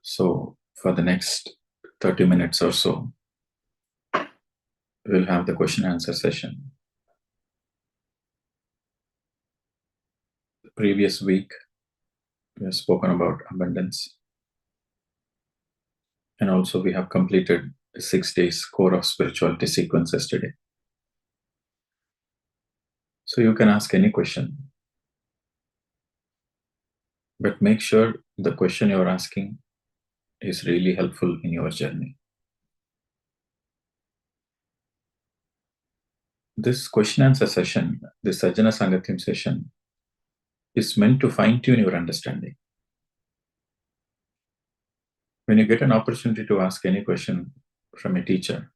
So for the next 30 minutes or so, we'll have the question and answer session. The previous week, we have spoken about abundance. And also we have completed a 6 days core of spirituality sequence yesterday. So you can ask any question, but make sure the question you're asking is really helpful in your journey. This question answer session, this Sajjana Sangatyam session, is meant to fine-tune your understanding. When you get an opportunity to ask any question from a teacher,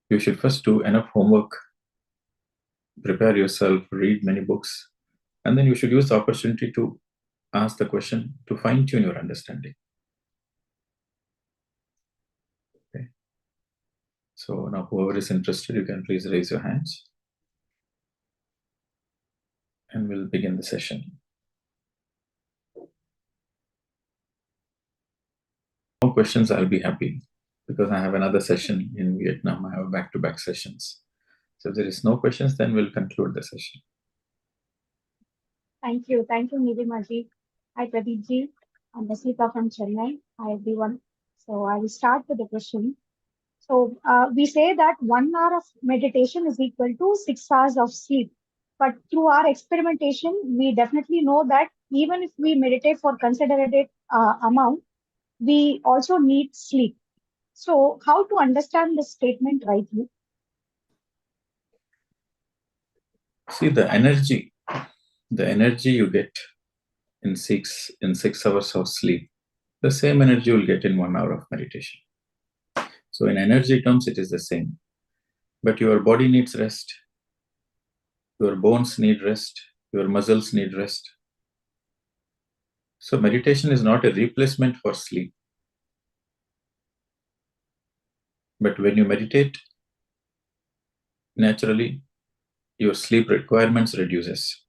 you should first do enough homework, prepare yourself, read many books, and then you should use the opportunity to ask the question to fine-tune your understanding. Okay. So now whoever is interested, you can please raise your hands and we'll begin the session. No questions, I'll be happy because I have another session in Vietnam. I have back-to-back sessions. So if there is no questions, then we'll conclude the session. Thank you. Thank you, Nidhimaji. Hi, Pradeep Ji. I'm Asita from Chennai. Hi, everyone. So I will start with the question. So we say that 1 hour of meditation is equal to 6 hours of sleep. But through our experimentation, we definitely know that even if we meditate for considerate amount, we also need sleep. So how to understand this statement rightly? See, the energy you get in 6 hours of sleep, the same energy you'll get in 1 hour of meditation. So in energy terms, it is the same. But your body needs rest. Your bones need rest. Your muscles need rest. So meditation is not a replacement for sleep. But when you meditate, naturally, your sleep requirements reduces.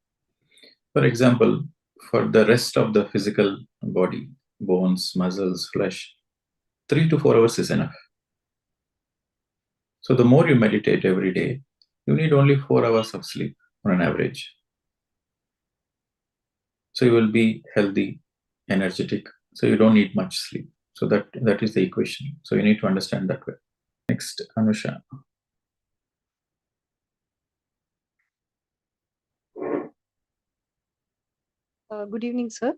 For example, for the rest of the physical body, bones, muscles, flesh, 3 to 4 hours is enough. So the more you meditate every day, you need only 4 hours of sleep on an average. So you will be healthy, energetic. So you don't need much sleep. So that is the equation. So you need to understand that way. Next, Anusha. Good evening, sir.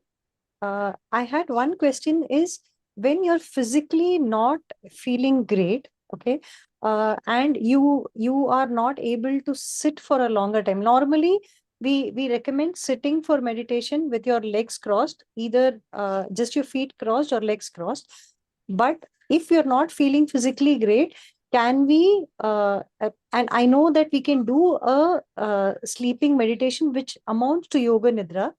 I had one question is, when you're physically not feeling great, okay, and you are not able to sit for a longer time. Normally, we recommend sitting for meditation with your legs crossed, either just your feet crossed or legs crossed. But if you're not feeling physically great, can we, and I know that we can do a sleeping meditation which amounts to yoga nidra.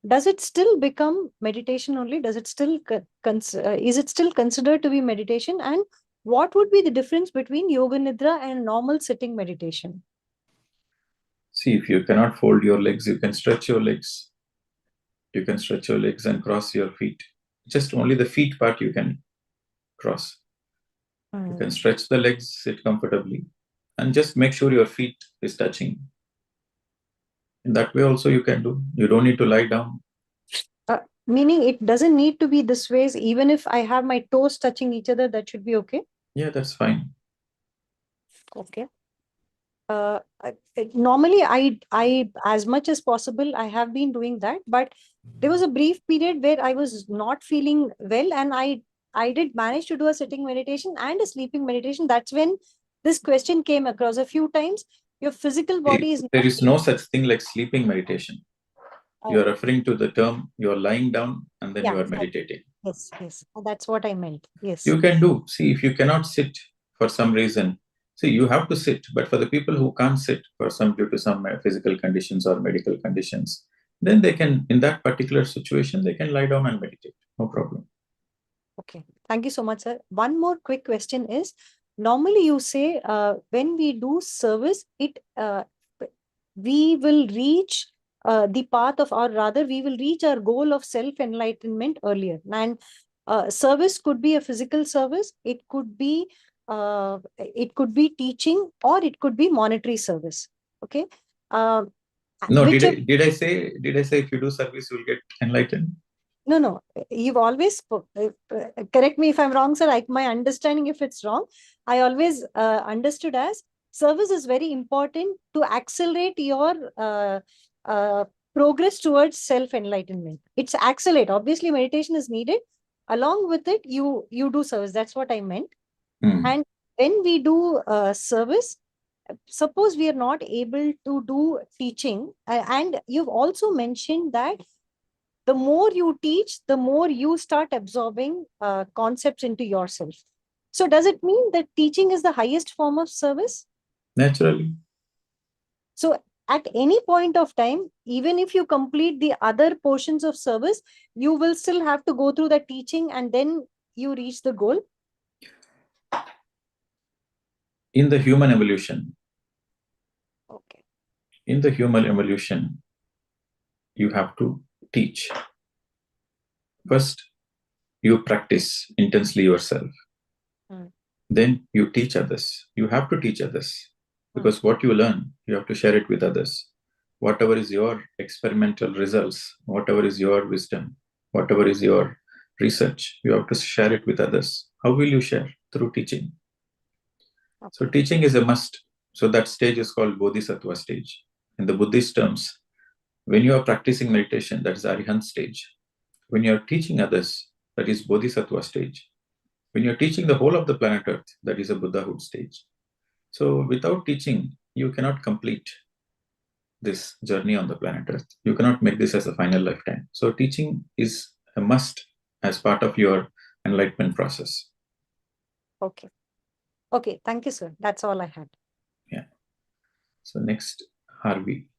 Does it still become meditation only? Does it still is it still considered to be meditation? And what would be the difference between yoga nidra and normal sitting meditation? See, if you cannot fold your legs, you can stretch your legs. You can stretch your legs and cross your feet. Just only the feet part you can cross. You can stretch the legs, sit comfortably, and just make sure your feet is touching. In that way also you can do. You don't need to lie down. Meaning it doesn't need to be this way. Even if I have my toes touching each other, that should be okay? Yeah, that's fine. Okay. Normally, I as much as possible, I have been doing that. But there was a brief period where I was not feeling well, and I did manage to do a sitting meditation and a sleeping meditation. That's when this question came across a few times. Your physical body is... There is no such thing like sleeping meditation. You are referring to the term, you are lying down and then you are meditating. Yes, yes. That's what I meant. Yes. You can do. See, if you cannot sit for some reason, see, you have to sit. But for the people who can't sit due to some physical conditions or medical conditions, then they can, in that particular situation, they can lie down and meditate. No problem. Okay. Thank you so much, sir. One more quick question is, normally you say when we do service, we will reach the path of, or rather we will reach our goal of self-enlightenment earlier. And Service could be a physical service, it could be teaching, or it could be monetary service. Okay. Uh, No, whichever. did I say if you do service, you'll get enlightened? No. You've always correct me if I'm wrong, sir. My understanding, if it's wrong, I always understood as service is very important to accelerate your progress towards self-enlightenment. It's accelerate. Obviously, meditation is needed. Along with it, you do service. That's what I meant. And when we do service, suppose we are not able to do teaching, and you've also mentioned that the more you teach, the more you start absorbing concepts into yourself. So does it mean that teaching is the highest form of service? Naturally. So at any point of time, even if you complete the other portions of service, you will still have to go through the teaching and then you reach the goal. In the human evolution, Okay. In the human evolution, you have to teach. First, you practice intensely yourself. Then you teach others. You have to teach others, because what you learn, you have to share it with others. Whatever is your experimental results, whatever is your wisdom, whatever is your research, you have to share it with others. How will you share? Through teaching. So teaching is a must. So that stage is called Bodhisattva stage. In the Buddhist terms, when you are practicing meditation, that is Arihant stage. When you are teaching others, that is Bodhisattva stage. When you're teaching the whole of the planet Earth, that is a Buddhahood stage. So without teaching, you cannot complete this journey on the planet Earth. You cannot make this as a final lifetime. So teaching is a must as part of your enlightenment process. Okay. Okay. Thank you, sir. That's all I had. Yeah. So next, Harvey.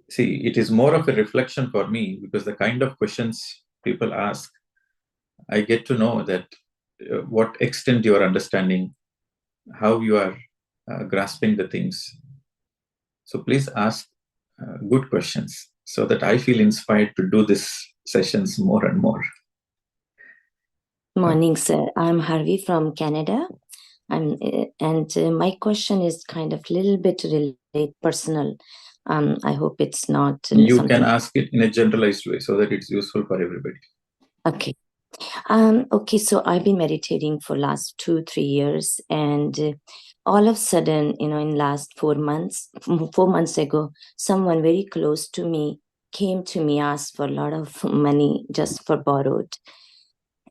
See, it is more of a reflection for me, because the kind of questions people ask, I get to know that what extent you are understanding, how you are grasping the things. So please ask good questions so that I feel inspired to do these sessions more and more. Morning, sir. I'm Harvey from Canada. My question is kind of a little bit related, personal. I hope it's not. You can ask it in a generalized way so that it's useful for everybody. Okay. Okay, so I've been meditating for last 2-3 years, and all of a sudden, in last 4 months ago, someone very close to me came to me, asked for a lot of money just for borrowed.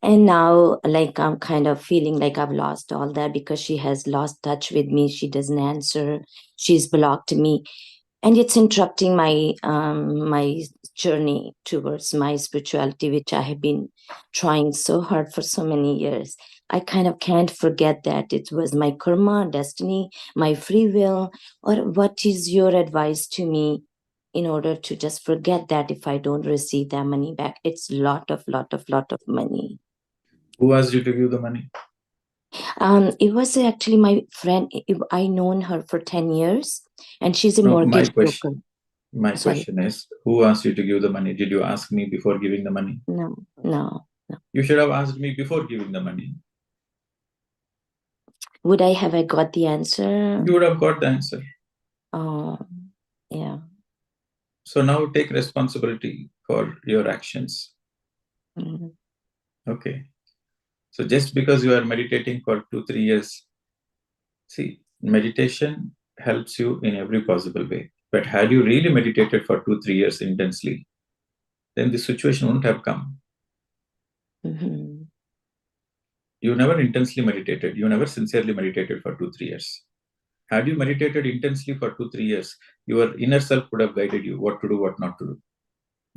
And now, like, I'm kind of feeling like I've lost all that, because she has lost touch with me. She doesn't answer. She's blocked me. And it's interrupting my my journey towards my spirituality, which I have been trying so hard for so many years. I kind of can't forget that it was my karma, destiny, my free will. Or what is your advice to me in order to just forget that if I don't receive that money back? It's lot of money. Who asked you to give the money? It was actually my friend. I known her for 10 years, and she's a mortgage broker. My question is, who asked you to give the money? Did you ask me before giving the money? No. You should have asked me before giving the money. Would I have got the answer? You would have got the answer. Oh, yeah. So now take responsibility for your actions. Mm-hmm. Okay. So just because you are meditating for 2-3 years, see, meditation helps you in every possible way. But had you really meditated for 2-3 years intensely, then the situation wouldn't have come. Mm-hmm. You never intensely meditated. You never sincerely meditated for 2-3 years. Had you meditated intensely for 2-3 years, your inner self would have guided you what to do, what not to do.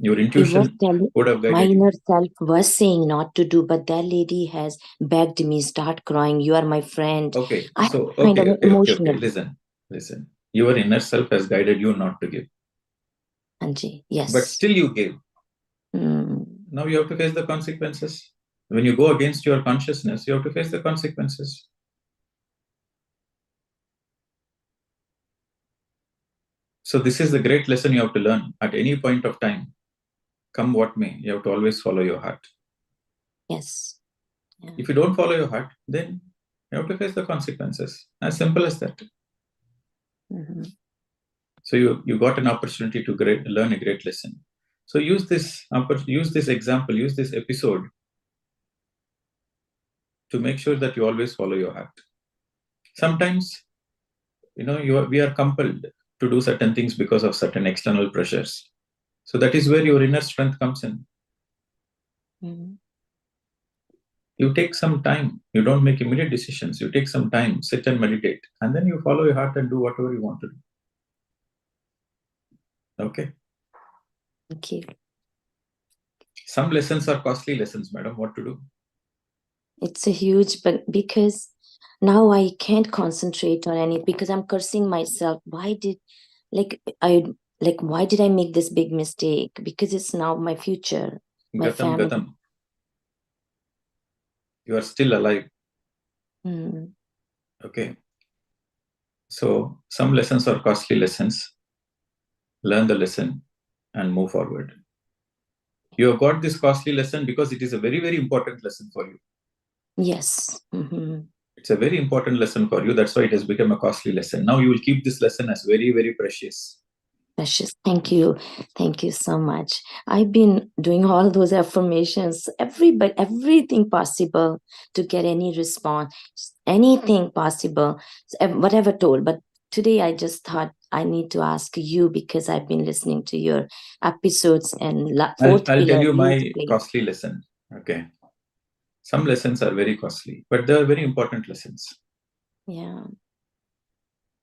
Your intuition would have guided my you. inner self was saying not to do, but that lady has begged me, start crying. You are my friend. Okay. Emotional. Listen. Your inner self has guided you not to give. Anji, yes. But still you gave. Now you have to face the consequences. When you go against your consciousness, you have to face the consequences. So this is the great lesson you have to learn at any point of time. come what may, you have to always follow your heart. Yes. Yeah. If you don't follow your heart, then you have to face the consequences. As simple as that. Mm-hmm. So you got an opportunity to learn a great lesson. So use this example, use this episode to make sure that you always follow your heart. Sometimes, we are compelled to do certain things because of certain external pressures. So that is where your inner strength comes in. Mm-hmm. You take some time. You don't make immediate decisions. You take some time, sit and meditate, and then you follow your heart and do whatever you want to do. Okay. Thank you. Some lessons are costly lessons, madam. What to do? It's a huge, but because now I can't concentrate on any, because I'm cursing myself. Why did I make this big mistake? Because it's now my future, my family. Gatam. You are still alive. Mm. Okay. So some lessons are costly lessons. Learn the lesson and move forward. You have got this costly lesson because it is a very, very important lesson for you. Yes. Mm-hmm. It's a very important lesson for you. That's why it has become a costly lesson. Now you will keep this lesson as very, very precious. Precious. Thank you. Thank you so much. I've been doing all those affirmations, everything possible to get any response, anything possible, whatever told. But today I just thought I need to ask you, because I've been listening to your episodes, and I'll tell you my costly lesson. Okay. Some lessons are very costly, but they are very important lessons. Yeah.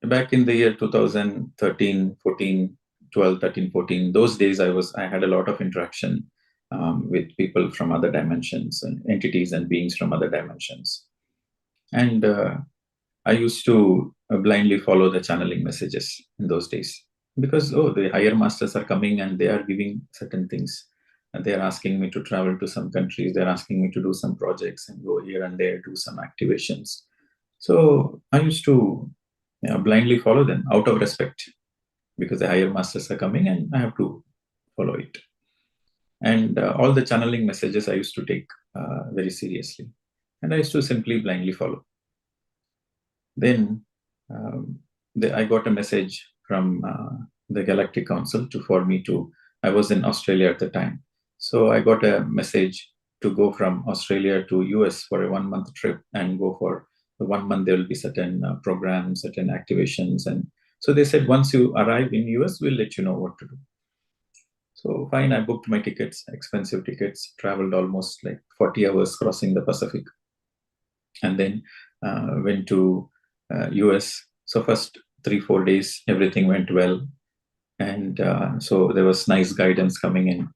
Back in the year 2013, 14, 12, 13, 14, those days I had a lot of interaction with people from other dimensions and entities and beings from other dimensions. And I used to blindly follow the channeling messages in those days because, the higher masters are coming and they are giving certain things. And they are asking me to travel to some countries. They're asking me to do some projects and go here and there, do some activations. So I used to blindly follow them out of respect because the higher masters are coming and I have to follow it. And all the channeling messages I used to take very seriously. And I used to simply blindly follow. Then I got a message from the Galactic Council for me to, I was in Australia at the time. So I got a message to go from Australia to US for a 1-month trip and go for the 1 month. There will be certain programs, certain activations. And so they said, once you arrive in US, we'll let you know what to do. So fine, I booked my tickets, expensive tickets, traveled almost like 40 hours crossing the Pacific. And then went to US. So first 3-4 days, everything went well. And so there was nice guidance coming in.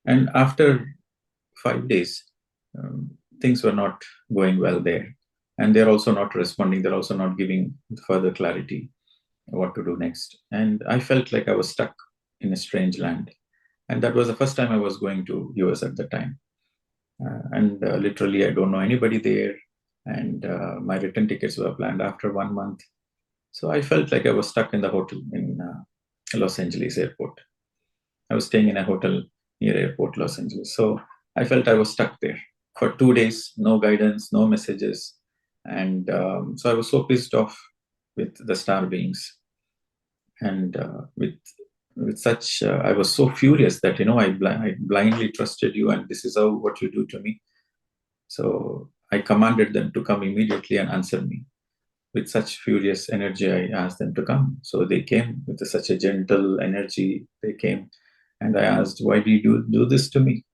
And after 5 days, things were not going well there. And they're also not responding. They're also not giving further clarity what to do next. And I felt like I was stuck in a strange land. And that was the first time I was going to US at the time. And literally, I don't know anybody there. And my return tickets were planned after 1 month. So I felt like I was stuck in the hotel in Los Angeles airport. I was staying in a hotel near airport, Los Angeles. So I felt I was stuck there for 2 days, no guidance, no messages. And so I was so pissed off with the star beings. And with such, I was so furious that, I blindly trusted you and this is what you do to me. So I commanded them to come immediately and answer me. With such furious energy, I asked them to come. So they came with such a gentle energy. They came and I asked, why do you do this to me?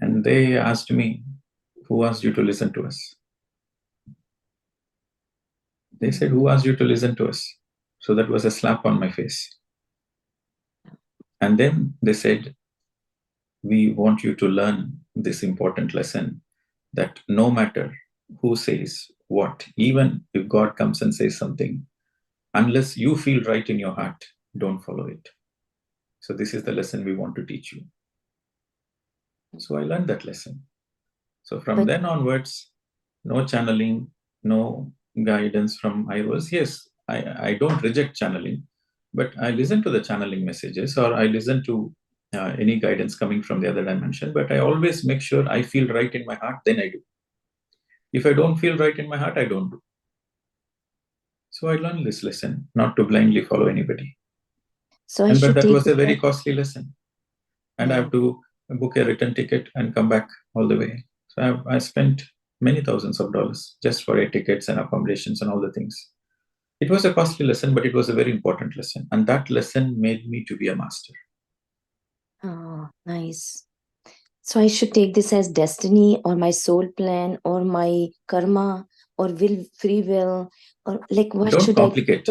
And they asked me, who asked you to listen to us? They said, who asked you to listen to us? So that was a slap on my face. And then they said, we want you to learn this important lesson that no matter who says what, even if God comes and says something, unless you feel right in your heart, don't follow it. So this is the lesson we want to teach you. So I learned that lesson. So from then onwards, no channeling, no guidance from IOS. Yes, I don't reject channeling, but I listen to the channeling messages or I listen to any guidance coming from the other dimension, but I always make sure I feel right in my heart, then I do. If I don't feel right in my heart, I don't do. So I learned this lesson, not to blindly follow anybody. So But that was a very costly lesson. And I Yeah. have to book a return ticket and come back all the way. So I spent many thousands of dollars just for air tickets and accommodations and all the things. It was a costly lesson, but it was a very important lesson. And that lesson made me to be a master. Oh, nice. So I should take this as destiny or my soul plan or my karma or free will, or like what Don't should complicate.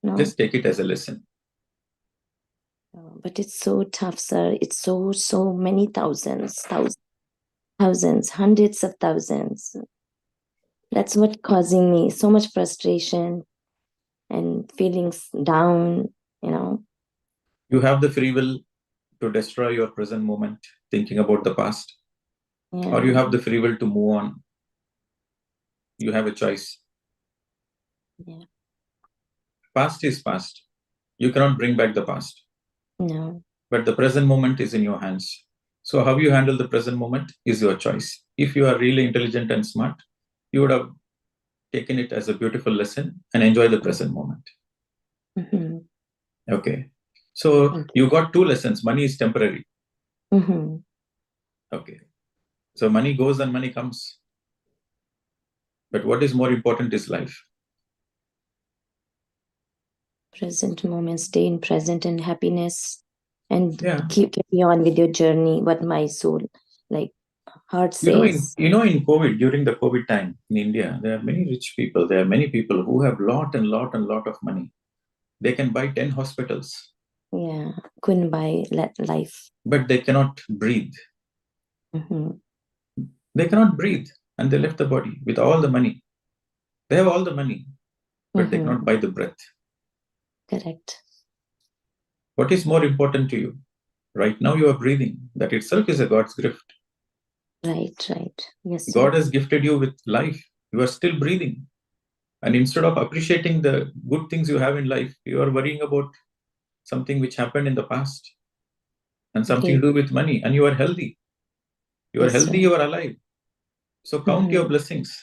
No. Just take it as a lesson. But it's so tough, sir. It's so many thousands, hundreds of thousands. That's what causing me so much frustration and feelings down, You have the free will to destroy your present moment, thinking about the past, or you have the free will to move on. You have a choice. Yeah. Past is past. You cannot bring back the past. No. But the present moment is in your hands. So how you handle the present moment is your choice. If you are really intelligent and smart, you would have taken it as a beautiful lesson and enjoy the present moment. Mm-hmm. Okay. So you got two lessons. Money is temporary. Mm-hmm. Okay. So money goes and money comes. But what is more important is life. Present moment, stay in present and happiness, and Yeah. keep on with your journey, what my soul, like heart says. In COVID, during the COVID time in India, there are many rich people. There are many people who have lot of money. They can buy 10 hospitals. Yeah, couldn't buy life. But they cannot breathe. Mm-hmm. They cannot breathe, and they left the body with all the money. They have all the money, but they cannot buy the breath. Correct. What is more important to you? Right now you are breathing. That itself is a God's gift. Right. Yes, sir. God has gifted you with life. You are still breathing. And instead of appreciating the good things you have in life, you are worrying about something which happened in the past and something to do with money. And you are healthy. You are healthy, you are alive. So count your blessings.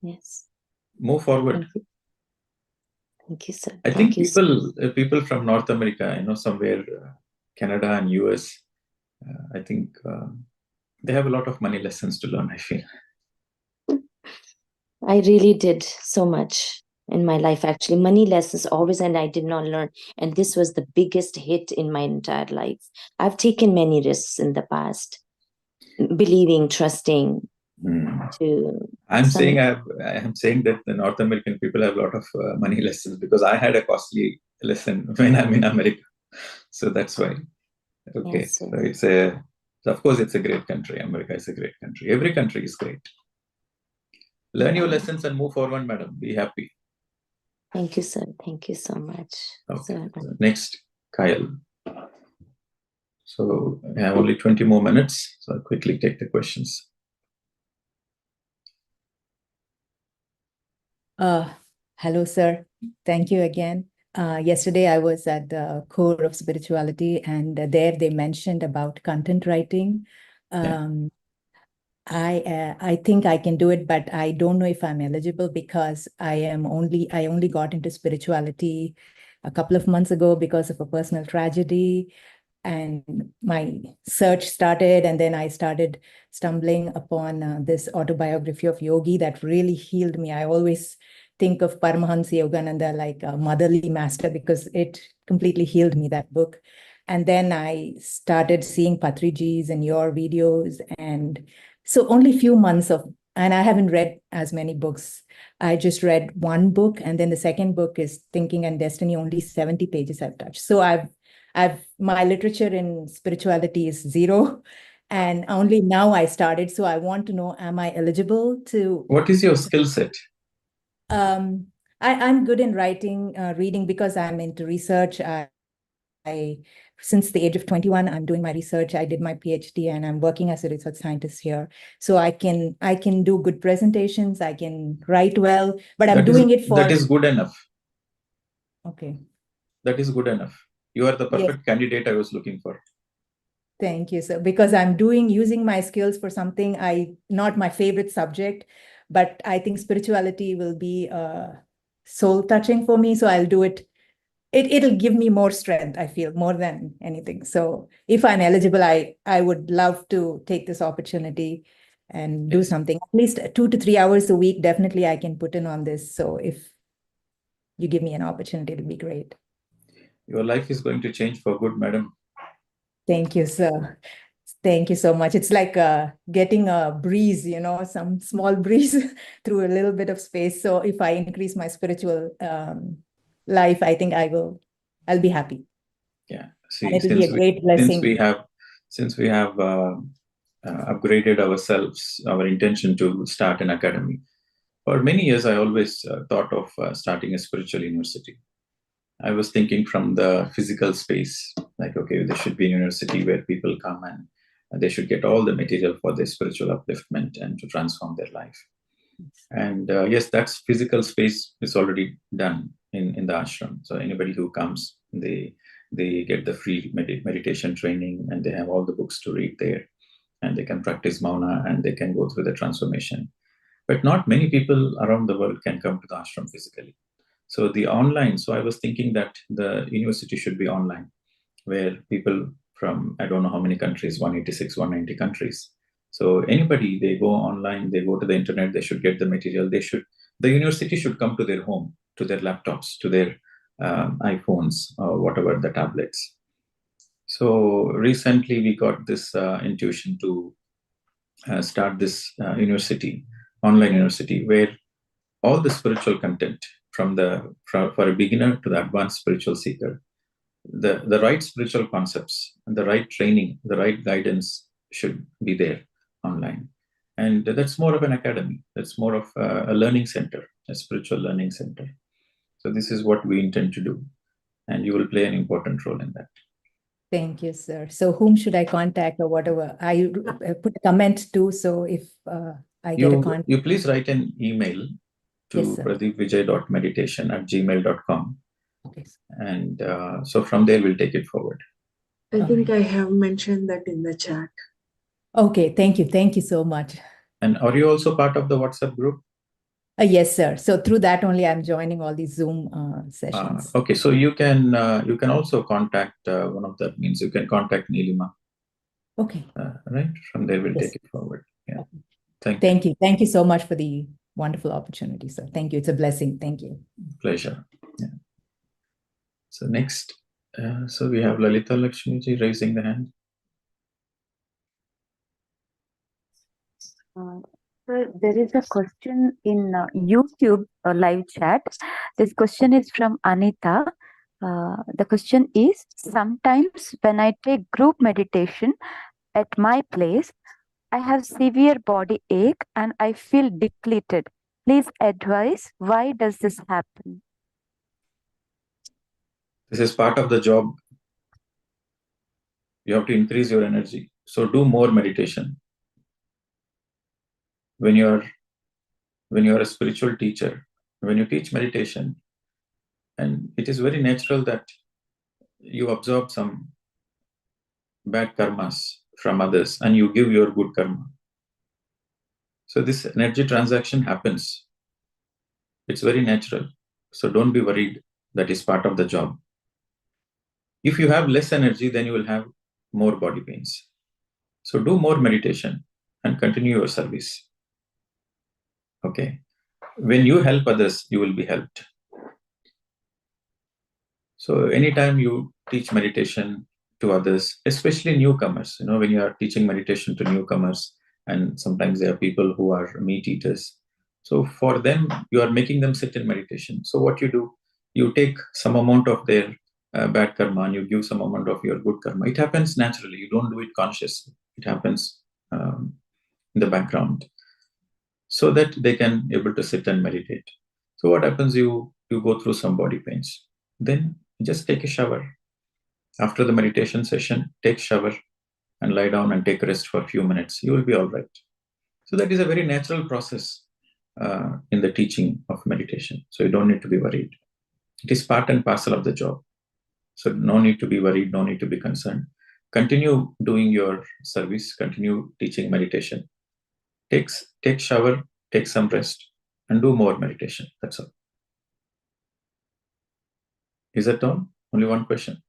Yes. Move forward. Thank you, sir. I think people from North America, somewhere Canada and US, I think they have a lot of money lessons to learn, I feel. I really did so much in my life, actually. Money lessons always, and I did not learn. And this was the biggest hit in my entire life. I've taken many risks in the past, believing, trusting. I'm saying that the North American people have a lot of money lessons because I had a costly lesson when I'm in America. So that's why. Okay. Yes, so of course, it's a great country. America is a great country. Every country is great. Learn your lessons and move forward, madam. Be happy. Thank you, sir. Thank you so much. Okay. So next, Kyle. So I have only 20 more minutes. So I'll quickly take the questions. Hello, sir. Thank you again. Yesterday, I was at the core of spirituality, and there they mentioned about content writing. I think I can do it, but I don't know if I'm eligible because I only got into spirituality a couple of months ago because of a personal tragedy. And my search started, and then I started stumbling upon this autobiography of Yogi that really healed me. I always think of Paramahansa Yogananda like a motherly master because it completely healed me, that book. And then I started seeing Patrijis and your videos. And so only a few months and I haven't read as many books. I just read one book, and then the second book is Thinking and Destiny, only 70 pages I've touched. So my literature in spirituality is zero, and only now I started. So I want to know, am I eligible to? What is your skill set? I'm good in writing, reading, because I'm into research. Since the age of 21, I'm doing my research. I did my PhD, and I'm working as a research scientist here. So I can do good presentations. I can write well, but I'm doing it for. That is good enough. Okay. That is good enough. You are the Yes. perfect candidate I was looking for. Thank you, sir. Because I'm using my skills for something not my favorite subject, but I think spirituality will be soul touching for me. So I'll do it. It'll give me more strength, I feel, more than anything. So if I'm eligible, I would love to take this opportunity and do Yes. something. At least 2 to 3 hours a week, definitely I can put in on this. So if you give me an opportunity, it'll be great. Your life is going to change for good, madam. Thank you, sir. Thank you so much. It's like getting a breeze, some small breeze through a little bit of space. So if I increase my spiritual life, I think I'll be happy. Yeah. And See, it will be a great blessing. since we have upgraded ourselves, our intention to start an academy. For many years, I always thought of starting a spiritual university. I was thinking from the physical space, like, okay, there should be a university where people come and they should get all the material for their spiritual upliftment and to transform their life. And yes, that's physical space is already done in the ashram. So anybody who comes, they get the free meditation training, and they have all the books to read there, and they can practice mauna, and they can go through the transformation. But not many people around the world can come to the ashram physically. So I was thinking that the university should be online, where people from, I don't know how many countries, 186, 190 countries. So anybody, they go online, they go to the internet, they should get the material. The university should come to their home, to their laptops, to their iPhones, or whatever, the tablets. So recently we got this intuition to start this university, online university, where all the spiritual content for a beginner to the advanced spiritual seeker, the right spiritual concepts and the right training, the right guidance should be there online. And that's more of an academy. That's more of a learning center, a spiritual learning center. So this is what we intend to do. And you will play an important role in that. Thank you, sir. So whom should I contact or whatever? I put a comment too. So if I get a contact. You please write an email to Yes, sir. pradeepvijay.meditation@gmail.com. Okay. And so from there, we'll take it forward. I think I have mentioned that in the chat. Okay, thank you. Thank you so much. And are you also part of the WhatsApp group? Yes, sir. So through that only, I'm joining all these Zoom sessions. Okay, so you can also contact one of the means. You can contact Neelima. Okay. Right? From there, we'll Yes. take it forward. Yeah. Okay. Thank you. Thank you so much for the wonderful opportunity, sir. Thank you. It's a blessing. Thank you. Pleasure. Yeah. So next, so we have Lalita Lakshmiji raising the hand. Sir, there is a question in YouTube live chat. This question is from Anita. The question is, sometimes when I take group meditation at my place, I have severe body ache and I feel depleted. Please advise, why does this happen? This is part of the job. You have to increase your energy. So do more meditation. When you're a spiritual teacher, when you teach meditation, and it is very natural that you absorb some bad karmas from others and you give your good karma. So this energy transaction happens. It's very natural. So don't be worried. That is part of the job. If you have less energy, then you will have more body pains. So do more meditation and continue your service. Okay. When you help others, you will be helped. So anytime you teach meditation to others, especially newcomers, when you are teaching meditation to newcomers, and sometimes there are people who are meat eaters. So for them, you are making them sit in meditation. So what you do, you take some amount of their bad karma and you give some amount of your good karma. It happens naturally. You don't do it consciously. It happens in the background, so that they can able to sit and meditate. So what happens, you go through some body pains. Then just take a shower. After the meditation session, take shower and lie down and take rest for a few minutes. You will be all right. So that is a very natural process in the teaching of meditation. So you don't need to be worried. It is part and parcel of the job. So no need to be worried, no need to be concerned. Continue doing your service, continue teaching meditation. Take shower, take some rest, and do more meditation. That's all. Is that all? Only one question?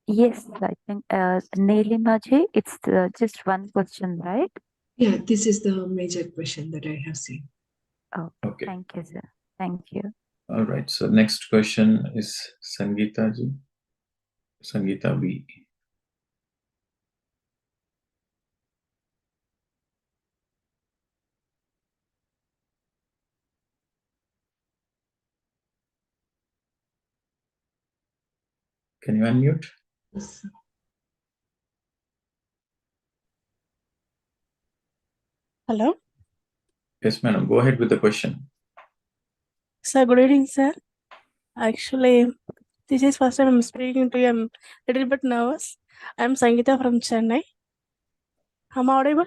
Yes, I think Nilimaji, it's just one question, right? Yeah, this is the major question that I have seen. Oh, okay. Thank you, sir. Thank you. All right. So next question is Sangeeta ji. Sangeeta V. Can you unmute? Yes. Hello. Yes, madam. Go ahead with the question. Sir, good evening, sir. Actually, this is first time I'm speaking to you. I'm a little bit nervous. I'm Sangeeta from Chennai. Am I audible?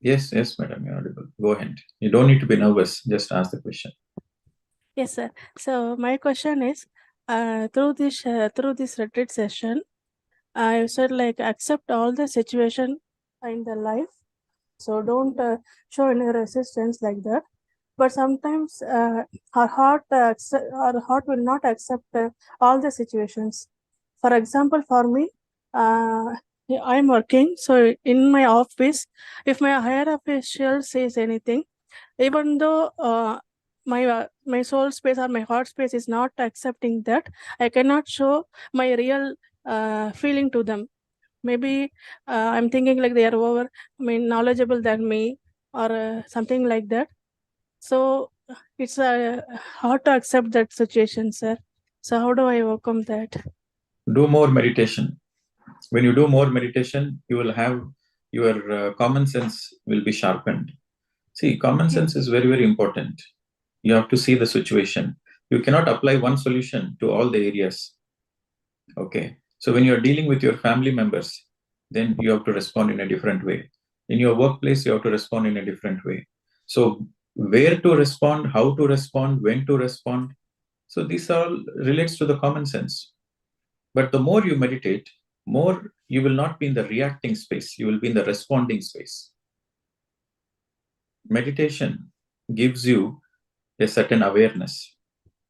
Yes, madam. You're audible. Go ahead. You don't need to be nervous. Just ask the question. Yes, sir. So my question is, through this retreat session, I said like accept all the situation in the life. So don't show any resistance like that. But sometimes our heart will not accept all the situations. For example, for me, I'm working. So in my office, if my higher official says anything, even though my soul space or my heart space is not accepting that, I cannot show my real feeling to them. Maybe I'm thinking like they are knowledgeable than me or something like that. So it's hard to accept that situation, sir. So how do I overcome that? Do more meditation. When you do more meditation, you will have your common sense will be sharpened. See, common sense is very, very important. You have to see the situation. You cannot apply one solution to all the areas. Okay. So when you're dealing with your family members, then you have to respond in a different way. In your workplace, you have to respond in a different way. So where to respond, how to respond, when to respond. So this all relates to the common sense. But the more you meditate, more you will not be in the reacting space. You will be in the responding space. Meditation gives you a certain awareness.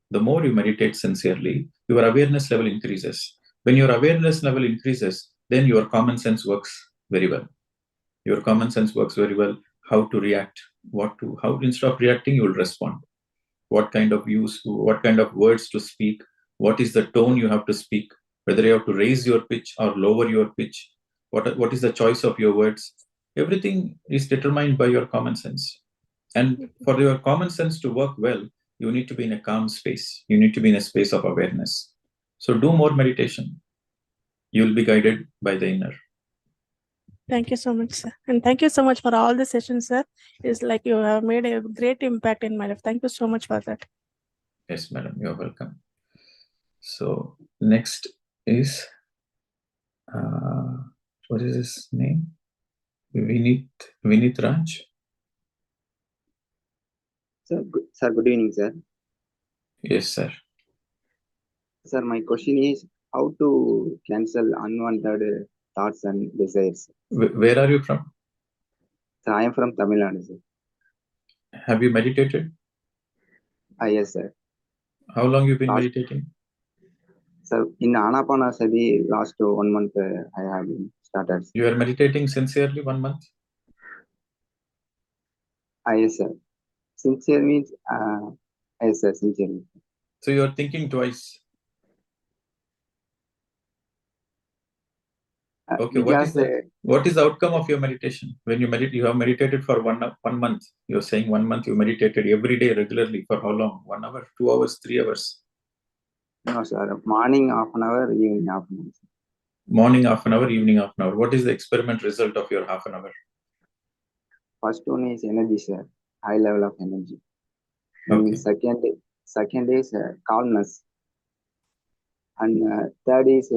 The more you meditate sincerely, your awareness level increases. When your awareness level increases, then your common sense works very well. Your common sense works very well. How to react, how instead of reacting, you will respond. What kind of words to speak, what is the tone you have to speak, whether you have to raise your pitch or lower your pitch, what is the choice of your words. Everything is determined by your common sense. And for your common sense to work well, you need to be in a calm space. You need to be in a space of awareness. So do more meditation. You will be guided by the inner. Thank you so much, sir. And thank you so much for all the sessions, sir. It's like you have made a great impact in my life. Thank you so much for that. Yes, madam, you're welcome. So next is, what is his name? Vinit Raj. Sir, good evening, sir. Yes, sir. Sir, my question is how to cancel unwanted thoughts and desires. Where are you from? Sir, I am from Tamil Nadu, sir. Have you meditated? Yes, sir. How long you been meditating? Sir, in anapanasati, last 1 month I have been started. You are meditating sincerely 1 month? Yes, sir. Sincere means, yes, sir, sincerely. So you are thinking twice. Okay, what is the outcome of your meditation? When you meditate, you have meditated for 1 month. You're saying 1 month you meditated every day regularly for how long? 1 hour, 2 hours, 3 hours? No, sir. Morning half an hour, evening half an hour. Morning half an hour, evening half an hour. What is the experiment result of your half an hour? First one is energy, sir. High level of energy. Okay. Second is calmness. And third is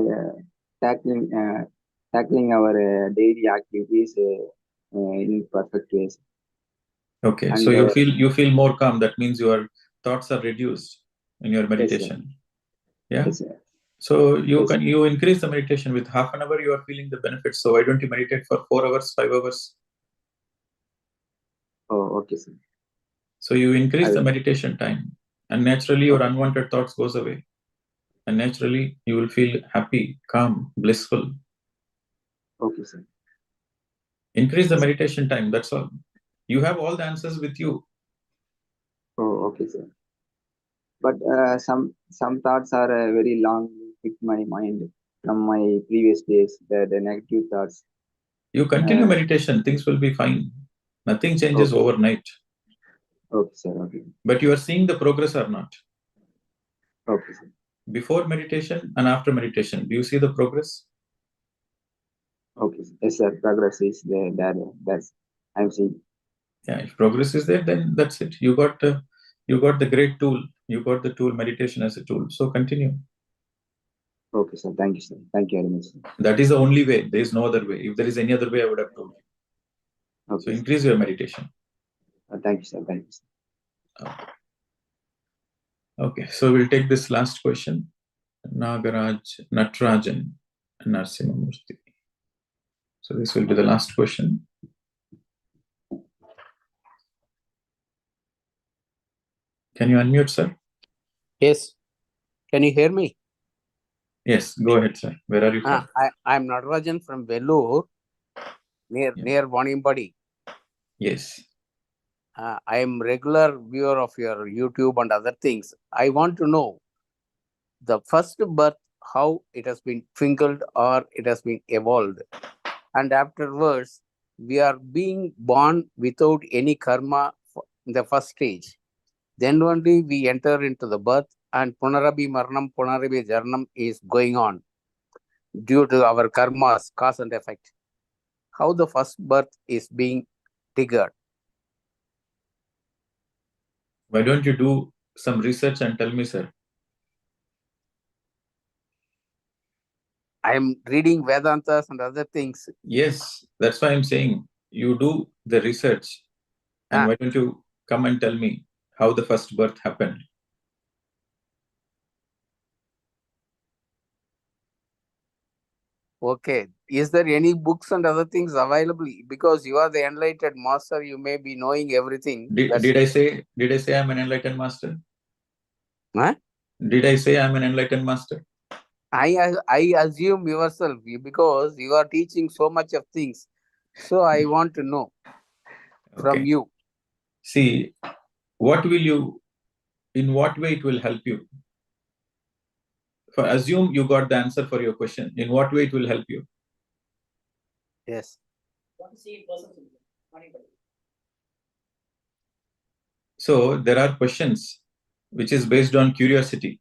tackling our daily activities in perfect ways. Okay, and so you feel more calm. That means your thoughts are reduced in your meditation. Yes, sir. Yeah. Yes, sir. So you increase the meditation. With half an hour, you are feeling the benefits. So why don't you meditate for 4 hours, 5 hours? Oh, okay, sir. So you increase the meditation time, and naturally your unwanted thoughts goes away, and naturally you will feel happy, calm, blissful. Okay, sir. Increase the meditation time. That's all. You have all the answers with you. Oh, okay, sir. But some thoughts are very long with my mind from my previous days. The negative thoughts. You continue meditation. Things will be fine. Nothing changes overnight. Okay, sir. Okay. But you are seeing the progress or not? Okay, sir. Before meditation and after meditation, do you see the progress? Okay, sir. Yes, sir. Progress is there. That's I'm seeing. Yeah, if progress is there, then that's it. You got the great tool. You got the tool, meditation as a tool. So continue. Okay, sir. Thank you, sir. Thank you very much, sir. That is the only way. There is no other way. If there is any other way, I would have told you. Okay, So sir. increase your meditation. Thank you, sir. Thank you, sir. Okay, so we'll take this last question. Nagaraj, Natrajan, Narsimamurthy. So this will be the last question. Can you unmute, sir? Yes. Can you hear me? Yes, go ahead, sir. Where are you from? I'm Natarajan from Vellore, near Vanimbadi. Yes. I am regular viewer of your YouTube and other things. I want to know the first birth, how it has been twinkled or it has been evolved. And afterwards, we are being born without any karma in the first stage. Then only we enter into the birth, and Punarabi Marnam, Punarabi Jarnam is going on due to our karmas, cause and effect. How the first birth is being triggered. Why don't you do some research and tell me, sir? I am reading Vedantas and other things. Yes, that's why I'm saying you do the research. And why don't you come and tell me how the first birth happened? Okay. Is there any books and other things available? Because you are the enlightened master, you may be knowing everything. Did I say I'm an enlightened master? Huh? Did I say I'm an enlightened master? I assume yourself, because you are teaching so much of things. So I want to know from you. See, in what way it will help you? Assume you got the answer for your question. In what way it will help you? Yes. So there are questions which is based on curiosity.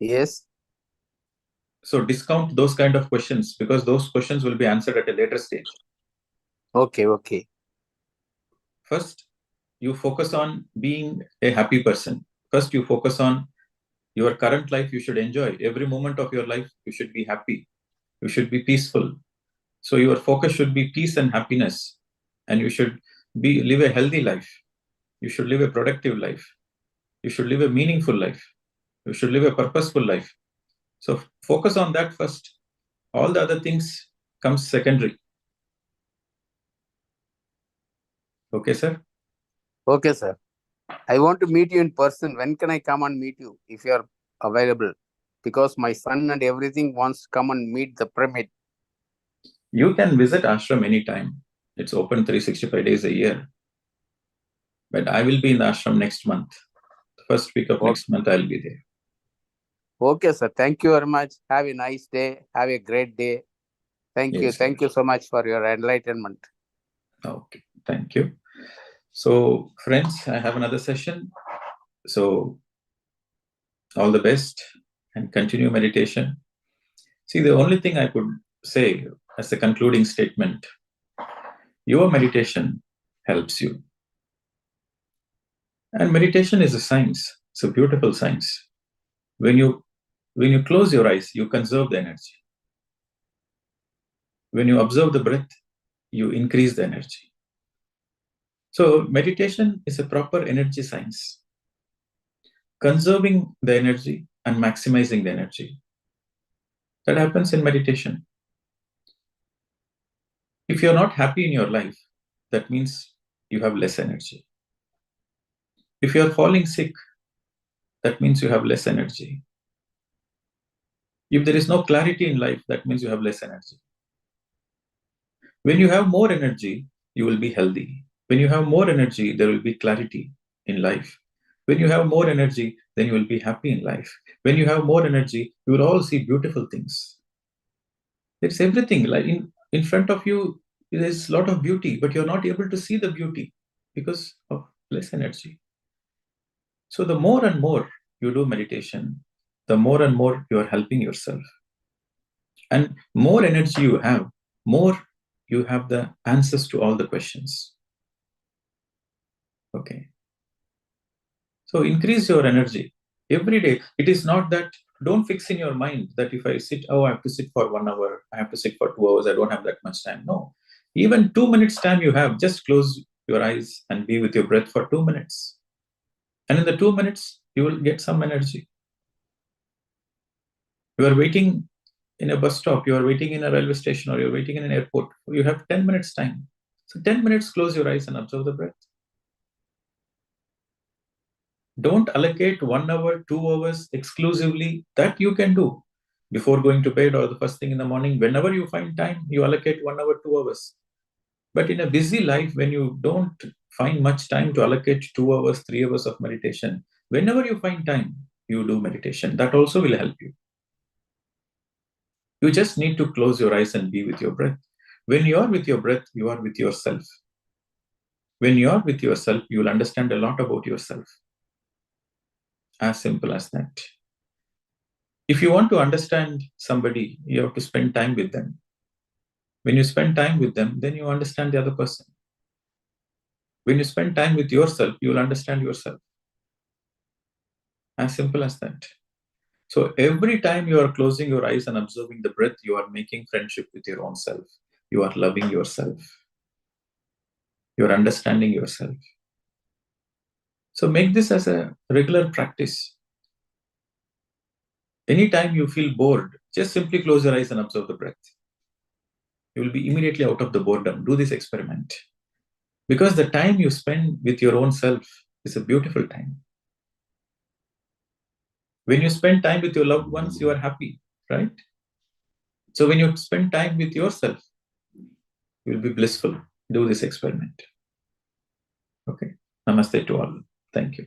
Yes. So discount those kind of questions, because those questions will be answered at a later stage. Okay. First, you focus on being a happy person. First, you focus on your current life. You should enjoy every moment of your life. You should be happy. You should be peaceful. So your focus should be peace and happiness. And you should live a healthy life. You should live a productive life. You should live a meaningful life. You should live a purposeful life. So focus on that first. All the other things comes secondary. Okay, sir? Okay, sir. I want to meet you in person. When can I come and meet you if you are available? Because my son and everything wants to come and meet the pyramid. You can visit ashram anytime. It's open 365 days a year. But I will be in the ashram next month. The first week of next month, I'll be there. Okay, sir. Thank you very much. Have a nice day. Have a great day. Thank you. Thank you so much for your enlightenment. Okay. Thank you. So, friends, I have another session. So, all the best and continue meditation. See, the only thing I could say as a concluding statement, your meditation helps you. And meditation is a science. It's a beautiful science. When you close your eyes, you conserve the energy. When you observe the breath, you increase the energy. So meditation is a proper energy science. conserving the energy and maximizing the energy. That happens in meditation. If you're not happy in your life, that means you have less energy. If you're falling sick, that means you have less energy. If there is no clarity in life, that means you have less energy. When you have more energy, you will be healthy. When you have more energy, there will be clarity in life. When you have more energy, then you will be happy in life. When you have more energy, you will all see beautiful things. It's everything. Like in front of you, there's a lot of beauty, but you're not able to see the beauty because of less energy. So the more and more you do meditation, the more and more you are helping yourself. And more energy you have, more you have the answers to all the questions. Okay. So increase your energy every day. It is not that, don't fix in your mind that if I sit, oh, I have to sit for 1 hour, I have to sit for 2 hours, I don't have that much time. No. Even 2 minutes time you have, just close your eyes and be with your breath for 2 minutes. And in the 2 minutes, you will get some energy. You are waiting in a bus stop, you are waiting in a railway station, or you're waiting in an airport. You have 10 minutes time. So 10 minutes, close your eyes and observe the breath. Don't allocate 1 hour, 2 hours exclusively. That you can do before going to bed or the first thing in the morning. Whenever you find time, you allocate 1 hour, 2 hours. But in a busy life, when you don't find much time to allocate 2 hours, 3 hours of meditation, whenever you find time, you do meditation. That also will help you. You just need to close your eyes and be with your breath. When you are with your breath, you are with yourself. When you are with yourself, you will understand a lot about yourself. As simple as that. If you want to understand somebody, you have to spend time with them. When you spend time with them, then you understand the other person. When you spend time with yourself, you will understand yourself. As simple as that. So every time you are closing your eyes and observing the breath, you are making friendship with your own self. You are loving yourself. You are understanding yourself. So make this as a regular practice. Anytime you feel bored, just simply close your eyes and observe the breath. You will be immediately out of the boredom. Do this experiment. Because the time you spend with your own self is a beautiful time. When you spend time with your loved ones, you are happy, right? So when you spend time with yourself, you will be blissful. Do this experiment. Okay. Namaste to all. Thank you.